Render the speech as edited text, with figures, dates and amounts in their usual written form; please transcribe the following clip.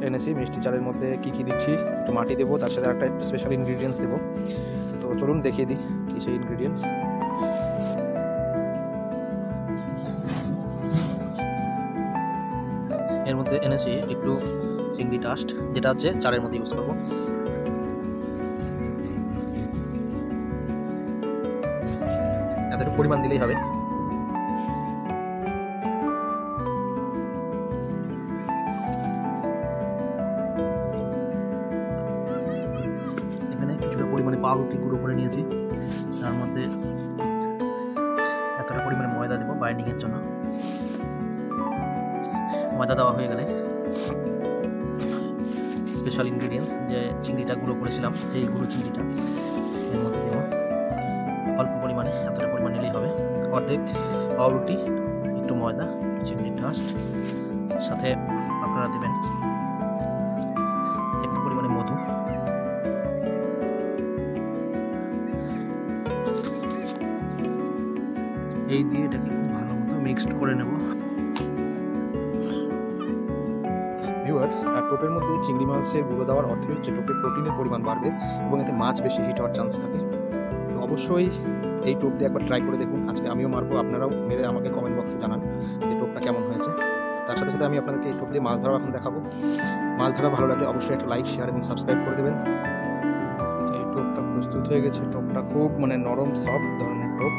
এনেছি। মিষ্টি চালের মধ্যে কী কী দিচ্ছি, একটু মাটি দেবো, তার সাথে একটা স্পেশাল ইনগ্রিডিয়েন্টস দেবো। তো চলুন দেখিয়ে দিই কী সেই ইনগ্রিডিয়েন্টস। এর মধ্যে এনেছি একটু চিংড়ি ডাস্ট, যেটা হচ্ছে চালের মধ্যে ইউজ করবো। এতটুকু পরিমাণ দিলেই হবে। এখানে কিছুটা পরিমাণে পাউরুটি গুঁড়ো করে নিয়েছি, তার মধ্যে এতটা পরিমাণে ময়দা দেবো বাইন্ডিংয়ের জন্য। ময়দা দেওয়া হয়ে গেলে স্পেশাল ইনগ্রিডিয়েন্টস যে চিংড়িটা গুঁড়ো করেছিলাম, সেই গুঁড়ো চিংড়িটা এর মধ্যে দেবো অল্প পরিমাণে, এতটা পরিমাণ নিলেই হবে। অর্ধেক পাউরুটি, একটু ময়দা, চিংড়ির ডাস্ট, সাথে আপনারা দেবেন একটু পরিমাণে মধু। এই দিয়ে এটাকে খুব ভালো মতো মিক্সড করে নেব। ভিউয়ার্স, টোপের মধ্যে চিংড়ি মাছের গুঁড়ো দেওয়ার অর্থ হচ্ছে টোপের প্রোটিনের পরিমাণ বাড়বে এবং এতে মাছ বেশি হিট হওয়ার চান্স থাকে। তো অবশ্যই এই টোপ দিয়ে একবার ট্রাই করে দেখুন। আজকে আমিও মারবো, আপনারাও মেরে আমাকে কমেন্ট বক্সে জানান যে টোপটা কেমন হয়েছে। তার সাথে সাথে আমি আপনাদেরকে এই টোপ দিয়ে মাছ ধরা এখন দেখাবো। মাছ ধরা ভালো লাগলে অবশ্যই একটা লাইক, শেয়ার এবং সাবস্ক্রাইব করে দেবেন। এই টোপটা প্রস্তুত হয়ে গেছে। টোপটা খুব নরম সফট ধরনের টোপ।